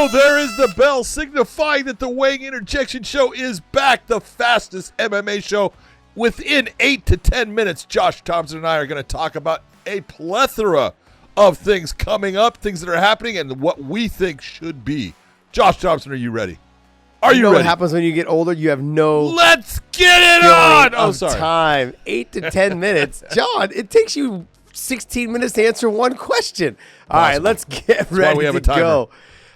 go. There is the bell signifying that the Weighing Interjection show is back. The fastest MMA show within 8 to 10 minutes. Josh Thompson and I are going to talk about a plethora of things coming up, things that are happening, and what we think should be. Josh Thompson, are you ready? Are you ready? What happens when you get older? You have no Let's get it on! Oh, sorry. Time. 8 to 10 minutes. John, it takes you 16 minutes to answer one question. All right, let's get ready to go.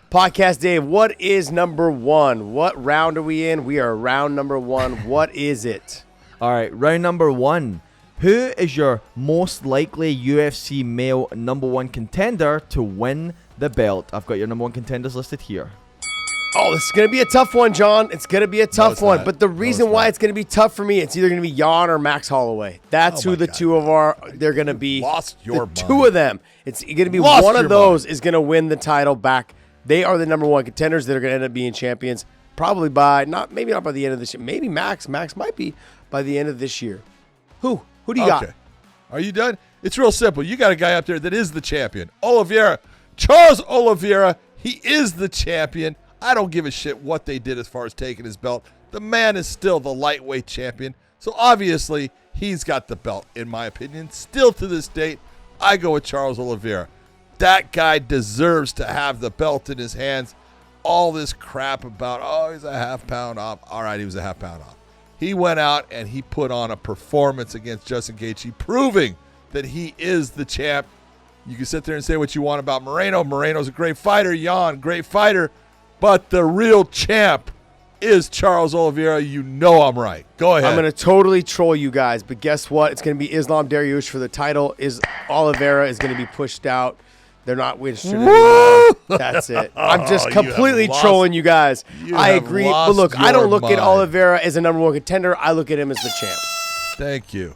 Podcast Dave, what is number one? What round are we in? We are round number one. What is it? All right, round number one. Who is your most likely UFC male number one contender to win the belt? I've got your number one contenders listed here. Oh, this is going to be a tough one, John. It's going to be a tough one. Not. But the reason why it's going to be tough for me, it's either going to be Jan or Max Holloway. That's who the two of our, they're going to be. Lost your mind. Two of them. It's going to be one of those is going to win the title back. They are the number one contenders that are going to end up being champions probably by, maybe not by the end of this year. Maybe Max. Max might be by the end of this year. Who do you got? Are you done? It's real simple. You got a guy up there that is the champion. Oliveira. Charles Oliveira. He is the champion. I don't give a shit what they did as far as taking his belt. The man is still the lightweight champion. So obviously, he's got the belt, in my opinion. Still to this date, I go with Charles Oliveira. That guy deserves to have the belt in his hands. All this crap about, he's a half pound off. All right, he was a half pound off. He went out and he put on a performance against Justin Gaethje, proving that he is the champ. You can sit there and say what you want about Moreno. Moreno's a great fighter. Jan, great fighter. But the real champ is Charles Oliveira. You know I'm right. Go ahead. I'm going to totally troll you guys, but guess what? It's going to be Islam Dariush for the title. Oliveira is going to be pushed out. They're not interested anymore. That's it. I'm just completely trolling you guys. I agree. But look, I don't look at Oliveira as a number one contender. I look at him as the champ. Thank you.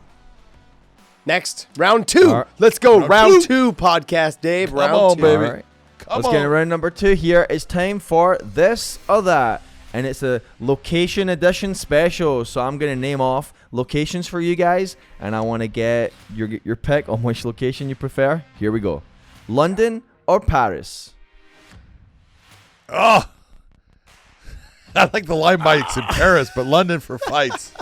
Next, round two. Right. Let's go. Round two, podcast Dave. Round two. Baby. All right. Let's get into round number two here. It's time for This or That. And it's a location edition special. So I'm going to name off locations for you guys. And I want to get your pick on which location you prefer. Here we go. London or Paris? Oh, I like the Limelights in Paris, but London for fights.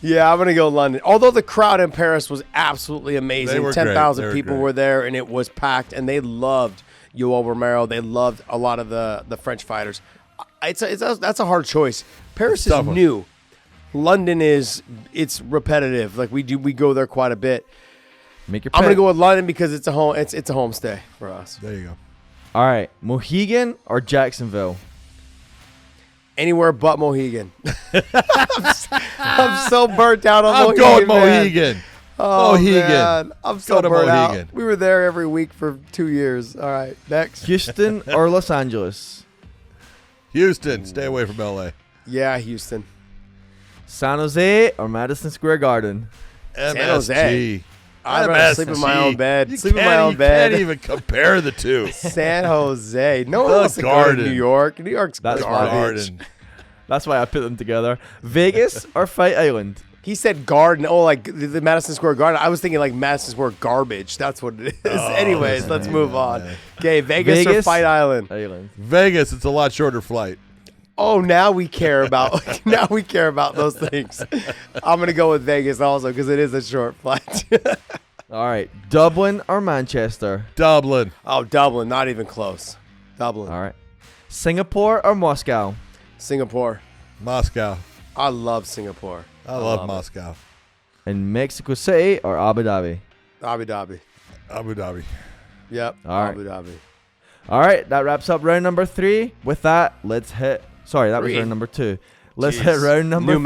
Yeah, I'm going to go London. Although the crowd in Paris was absolutely amazing. 10,000 people were there, and it was packed, and they loved Yoel Romero. They loved a lot of the French fighters. That's a hard choice. Paris is new. London it's repetitive. Like we go there quite a bit. Make your pick. I'm gonna go with London because it's a home stay for us. There you go. All right, Mohegan or Jacksonville? Anywhere but Mohegan. I'm so burnt out on Mohegan. I'm going Mohegan. Oh, Mohegan. Man. I'm so burnt out. We were there every week for 2 years. All right, next. Houston or Los Angeles? Houston. Stay away from L.A. Yeah, Houston. San Jose or Madison Square Garden? MSG. San Jose. I'd rather sleep in my own bed. You can't even compare the two. San Jose. No one wants to go to New York. New York's garbage. That's why I put them together. Vegas or Fight Island? He said garden. Oh, like the Madison Square Garden. I was thinking like Madison Square garbage. That's what it is. Anyways, let's move on. Okay, Vegas or Fight Island? Vegas. It's a lot shorter flight. Oh, now we care about those things. I'm gonna go with Vegas also because it is a short flight. All right, Dublin or Manchester? Dublin. Oh, Dublin, not even close. Dublin. All right, Singapore or Moscow? Singapore. Moscow. I love Singapore. I love Moscow. And Mexico City or Abu Dhabi? Abu Dhabi. Abu Dhabi. Yep. All right. Abu Dhabi. All right, that wraps up round number 3. With that, let's hit. Sorry, that was round number 2. Let's hit round number 3.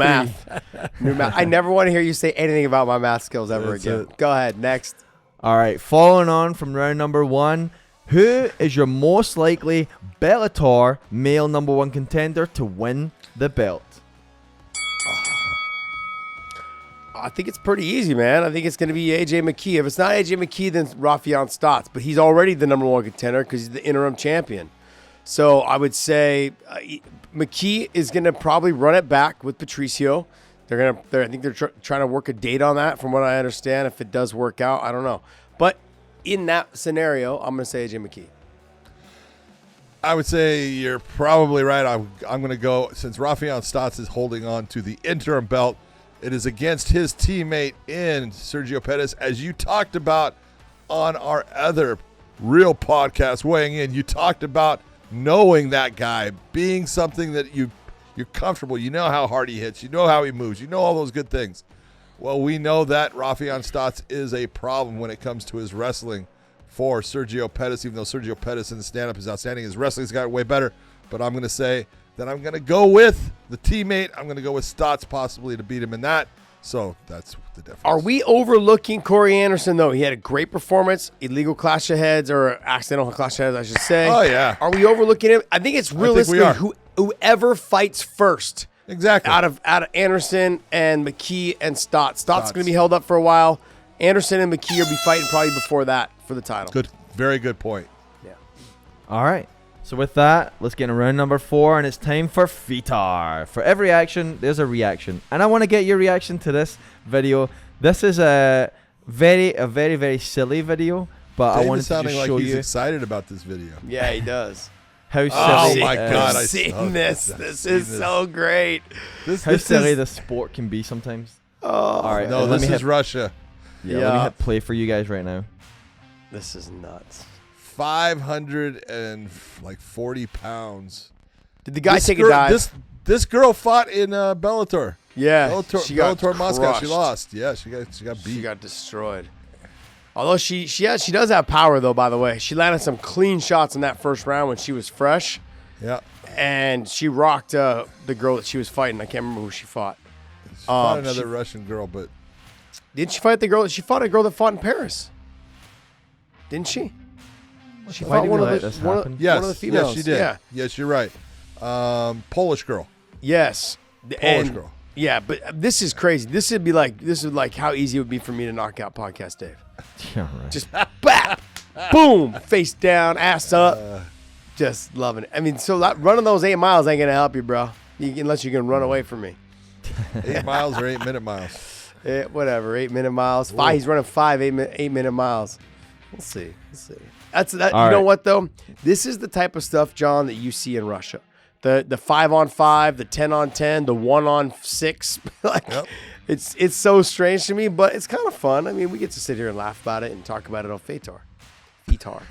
New math. I never want to hear you say anything about my math skills ever again. Go ahead. Next. All right. Following on from round number 1, who is your most likely Bellator male number 1 contender to win the belt? I think it's pretty easy, man. I think it's going to be AJ McKee. If it's not AJ McKee, then Rafion Stotts. But he's already the number 1 contender because he's the interim champion. So I would say McKee is going to probably run it back with Patricio. I think they're trying to work a date on that, from what I understand. If it does work out, I don't know. But in that scenario, I'm going to say AJ McKee. I would say you're probably right. I'm going to go, since Rafael Stotts is holding on to the interim belt, it is against his teammate in Sergio Pettis. As you talked about on our other real podcast weighing in, you talked about knowing that guy, being something that you're comfortable. You know how hard he hits. You know how he moves. You know all those good things. Well, we know that Rafael Stotts is a problem when it comes to his wrestling for Sergio Pettis, even though Sergio Pettis in the stand-up is outstanding. His wrestling's got way better. But I'm going to say that I'm going to go with the teammate. I'm going to go with Stotts possibly to beat him in that. So that's the difference. Are we overlooking Corey Anderson, though? He had a great performance, illegal clash of heads, or accidental clash of heads, I should say. Oh, yeah. Are we overlooking him? I think it's realistically we are. whoever fights first. Exactly. Out of Anderson and McKee and Stotts. Stotts is going to be held up for a while. Anderson and McKee will be fighting probably before that for the title. Good. Very good point. Yeah. All right. So with that, let's get in round number 4, and it's time for Fitar. For every action, there's a reaction. And I want to get your reaction to this video. This is a very, very silly video, but David's I wanted to sounding just like show he's you excited about this video. Yeah, he does. how silly. Oh, my God. I've seen this. This is so great. How silly the sport can be sometimes. Oh, All right. No, let this me is Russia. let me hit play for you guys right now. This is nuts. 540 pounds. Did the guy This take girl- a dive? This girl fought in Bellator. Yeah. Bellator Moscow. crushed. She lost. Yeah, she got beat. She got destroyed. Although she does have power, though, by the way. She landed some clean shots in that first round when she was fresh. Yeah. And she rocked the girl that she was fighting. I can't remember who she fought. She fought another Russian girl, but Didn't she fight the girl? She fought a girl that fought in Paris. Didn't she? She Why fought did one we of let the this one happen? of, yes, one of the females. yes, she did. Yeah. Yes, you're right. Polish girl. Yes. Polish girl. Yeah, but this is crazy. This would like how easy it would be for me to knock out Podcast Dave. Yeah, right. Just bap, boom, face down, ass up. Just loving it. I mean, so running those 8 miles ain't gonna help you, bro. Unless you can run away from me. 8 miles or 8-minute miles. Whatever, 8-minute miles. He's running 8-minute miles. We'll see. That's that. All You know right. what though? This is the type of stuff, John, that you see in Russia. The 5-on-5, the 10-on-10, the 1-on-6. It's so strange to me, but it's kind of fun. I mean, we get to sit here and laugh about it and talk about it on Fitar. With All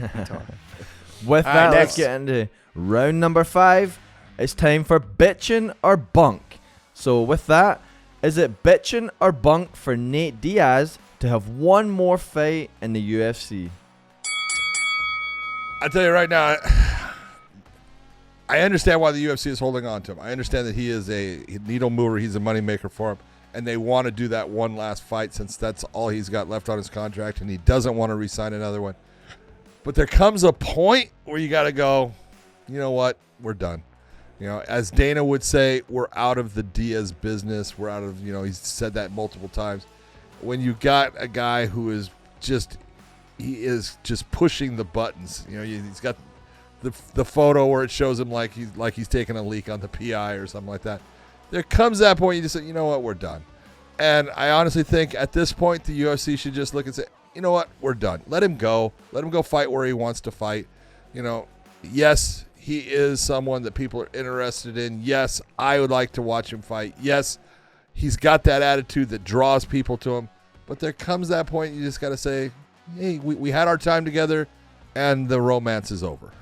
that, right, let's next. get into round number 5. It's time for bitchin' or bunk. So with that, is it bitchin' or bunk for Nate Diaz to have one more fight in the UFC? I tell you right now, I understand why the UFC is holding on to him. I understand that he is a needle mover. He's a moneymaker for him. And they want to do that one last fight since that's all he's got left on his contract, and he doesn't want to re-sign another one. But there comes a point where you got to go, you know what, we're done. You know, as Dana would say, we're out of the Diaz business. We're out of, he's said that multiple times. When you got a guy who is just pushing the buttons. He's got the photo where it shows him like he's taking a leak on the PI or something like that. There comes that point you just say, you know what, we're done. And I honestly think at this point the UFC should just look and say, you know what, we're done. Let him go. Let him go fight where he wants to fight. Yes, he is someone that people are interested in. Yes, I would like to watch him fight. Yes, he's got that attitude that draws people to him. But there comes that point you just got to say, hey, we had our time together and the romance is over.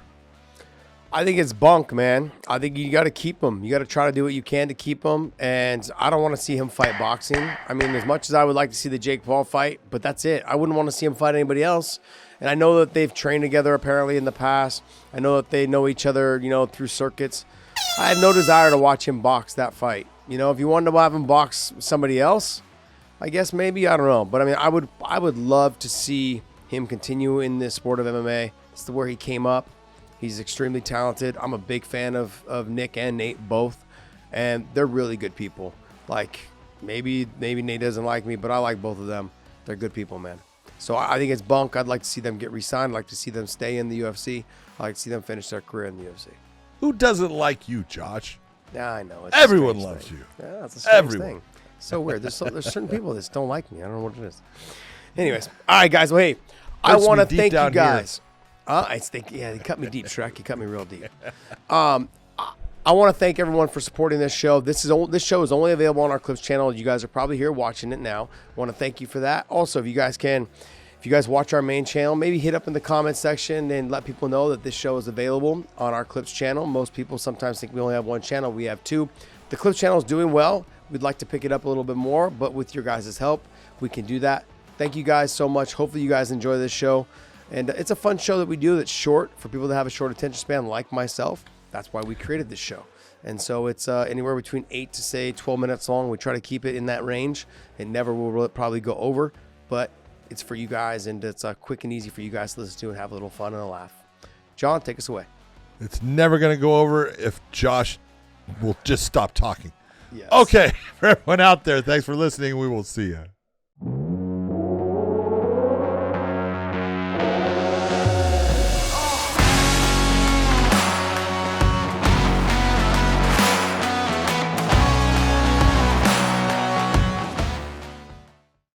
I think it's bunk, man. I think you got to keep him. You got to try to do what you can to keep him. And I don't want to see him fight boxing. I mean, as much as I would like to see the Jake Paul fight, but that's it. I wouldn't want to see him fight anybody else. And I know that they've trained together apparently in the past. I know that they know each other, through circuits. I have no desire to watch him box that fight. If you wanted to have him box somebody else, I guess maybe, I don't know. But I mean, I would love to see him continue in this sport of MMA. It's where he came up. He's extremely talented. I'm a big fan of Nick and Nate both, and they're really good people. Like, maybe Nate doesn't like me, but I like both of them. They're good people, man. So I think it's bunk. I'd like to see them get re-signed. I'd like to see them stay in the UFC. I'd like to see them finish their career in the UFC. Who doesn't like you, Josh? Yeah, I know. It's a Everyone strange loves thing. you. Yeah, it's a strange Everyone. thing. So weird. There's certain people that just don't like me. I don't know what it is. Anyways, all right, guys. Well, hey, I Hurts me want to deep thank you down here. guys They cut me deep, Shrek. You cut me real deep. I want to thank everyone for supporting this show. This show is only available on our Clips channel. You guys are probably here watching it now. I want to thank you for that. Also, if you guys watch our main channel, maybe hit up in the comment section and let people know that this show is available on our Clips channel. Most people sometimes think we only have one channel. We have two. The Clips channel is doing well. We'd like to pick it up a little bit more, but with your guys' help, we can do that. Thank you guys so much. Hopefully you guys enjoy this show. And it's a fun show that we do that's short for people that have a short attention span like myself. That's why we created this show. And so it's anywhere between 8 to say 12 minutes long. We try to keep it in that range. It never will probably go over, but it's for you guys, and it's quick and easy for you guys to listen to and have a little fun and a laugh. John, take us away. It's never going to go over if Josh will just stop talking. Yes. Okay, for everyone out there, thanks for listening. We will see you.